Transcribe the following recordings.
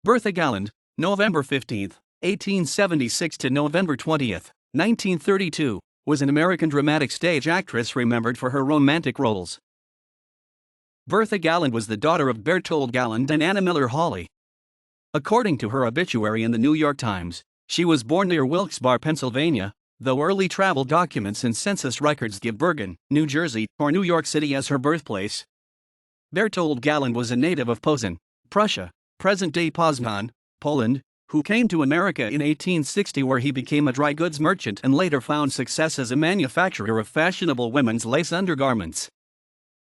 Bertha Galland, November 15, 1876 to November 20, 1932, was an American dramatic stage actress remembered for her romantic roles. Bertha Galland was the daughter of Bertha Galland and Anna Miller Hawley. According to her obituary in the New York Times, she was born near Wilkes-Barre, Pennsylvania, though early travel documents and census records give Bergen, New Jersey, or New York City as her birthplace. Bertha Galland was a native of Posen, Prussia, present-day Poznan, Poland, who came to America in 1860, where he became a dry goods merchant and later found success as a manufacturer of fashionable women's lace undergarments.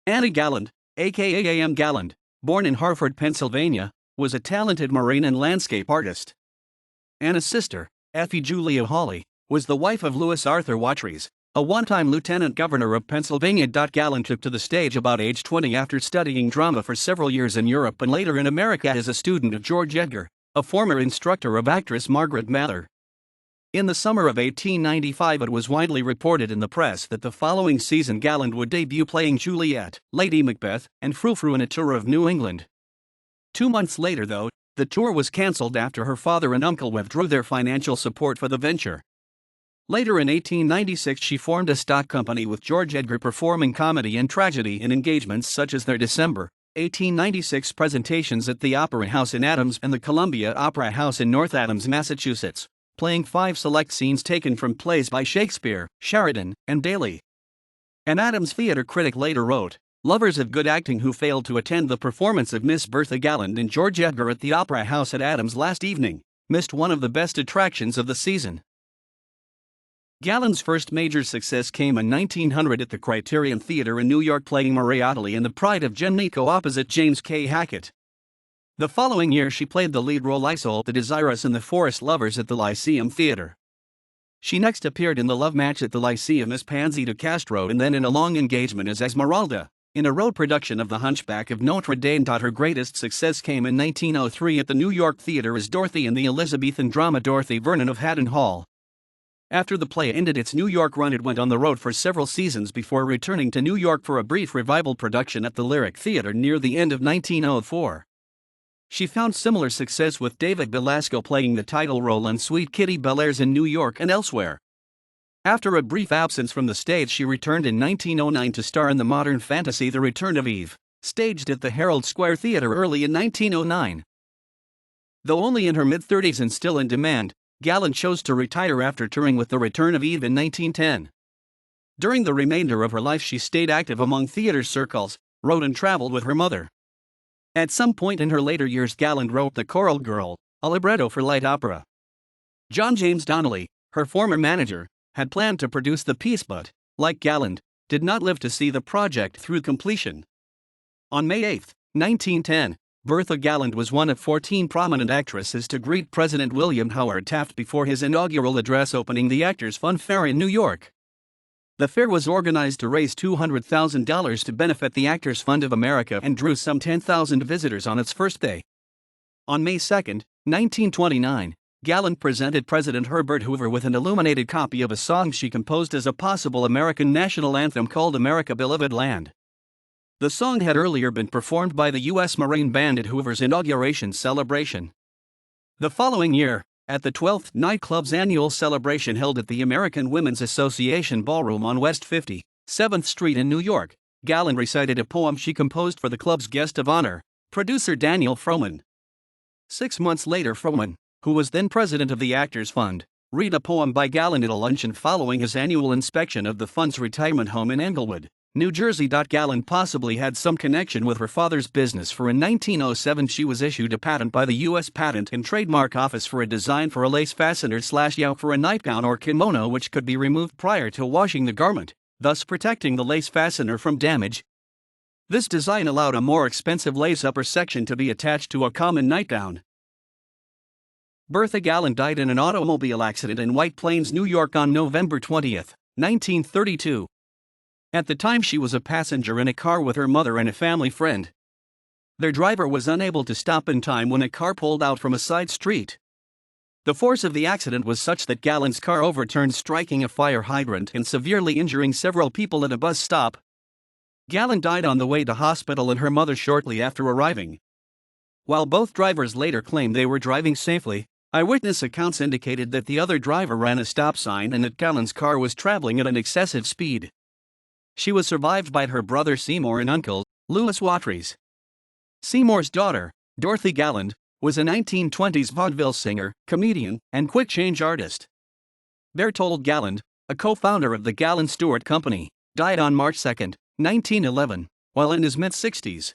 Anna Galland, aka A.M. Galland, born in Hartford, Pennsylvania, was a talented marine and landscape artist. Anna's sister, Effie Julia Hawley, was the wife of Louis Arthur Watrous, a one-time lieutenant governor of Pennsylvania. Galland took to the stage about age 20 after studying drama for several years in Europe and later in America as a student of George Edgar, a former instructor of actress Margaret Mather. In the summer of 1895, it was widely reported in the press that the following season Galland would debut playing Juliet, Lady Macbeth, and Frou-Frou in a tour of New England. 2 months later, though, the tour was cancelled after her father and uncle withdrew their financial support for the venture. Later in 1896, she formed a stock company with George Edgar, performing comedy and tragedy in engagements such as their December 1896 presentations at the Opera House in Adams and the Columbia Opera House in North Adams, Massachusetts, playing 5 select scenes taken from plays by Shakespeare, Sheridan, and Daly. An Adams theater critic later wrote, "Lovers of good acting who failed to attend the performance of Miss Bertha Galland and George Edgar at the Opera House at Adams last evening missed one of the best attractions of the season." Galland's first major success came in 1900 at the Criterion Theater in New York, playing Marie Ottilie in The Pride of Jennico opposite James K. Hackett. The following year she played the lead role Isolde the Desirous in The Forest Lovers at the Lyceum Theater. She next appeared in The Love Match at the Lyceum as Pansy de Castro and then in A Long Engagement as Esmeralda, in a road production of The Hunchback of Notre Dame. Her greatest success came in 1903 at the New York Theater as Dorothy in the Elizabethan drama Dorothy Vernon of Haddon Hall. After the play ended its New York run, it went on the road for several seasons before returning to New York for a brief revival production at the Lyric Theater near the end of 1904. She found similar success with David Belasco playing the title role in Sweet Kitty Bellairs in New York and elsewhere. After a brief absence from the stage, she returned in 1909 to star in the modern fantasy The Return of Eve, staged at the Herald Square Theater early in 1909. Though only in her mid-30s and still in demand, Galland chose to retire after touring with The Return of Eve in 1910. During the remainder of her life, she stayed active among theater circles, wrote and traveled with her mother. At some point in her later years, Galland wrote The Choral Girl, a libretto for light opera. John James Donnelly, her former manager, had planned to produce the piece but, like Galland, did not live to see the project through completion. On May 8, 1910, Bertha Galland was one of 14 prominent actresses to greet President William Howard Taft before his inaugural address opening the Actors Fund Fair in New York. The fair was organized to raise $200,000 to benefit the Actors Fund of America and drew some 10,000 visitors on its first day. On May 2, 1929, Galland presented President Herbert Hoover with an illuminated copy of a song she composed as a possible American national anthem called America Beloved Land. The song had earlier been performed by the U.S. Marine Band at Hoover's inauguration celebration. The following year, at the 12th Nightclub's annual celebration held at the American Women's Association Ballroom on West 57th Street in New York, Galland recited a poem she composed for the club's guest of honor, producer Daniel Frohman. 6 months later, Frohman, who was then president of the Actors Fund, read a poem by Galland at a luncheon following his annual inspection of the fund's retirement home in Englewood, New Jersey. Galland possibly had some connection with her father's business, for in 1907 she was issued a patent by the U.S. Patent and Trademark Office for a design for a lace fastener/yoke for a nightgown or kimono which could be removed prior to washing the garment, thus protecting the lace fastener from damage. This design allowed a more expensive lace upper section to be attached to a common nightgown. Bertha Galland died in an automobile accident in White Plains, New York on November 20, 1932. At the time, she was a passenger in a car with her mother and a family friend. Their driver was unable to stop in time when a car pulled out from a side street. The force of the accident was such that Galland's car overturned, striking a fire hydrant and severely injuring several people at a bus stop. Galland died on the way to hospital and her mother shortly after arriving. While both drivers later claimed they were driving safely, eyewitness accounts indicated that the other driver ran a stop sign and that Galland's car was traveling at an excessive speed. She was survived by her brother Seymour and uncle, Louis Watrous. Seymour's daughter, Bertha Galland, was a 1920s vaudeville singer, comedian, and quick-change artist. Berthold Galland, a co-founder of the Galland Stewart Company, died on March 2, 1911, while in his mid-60s.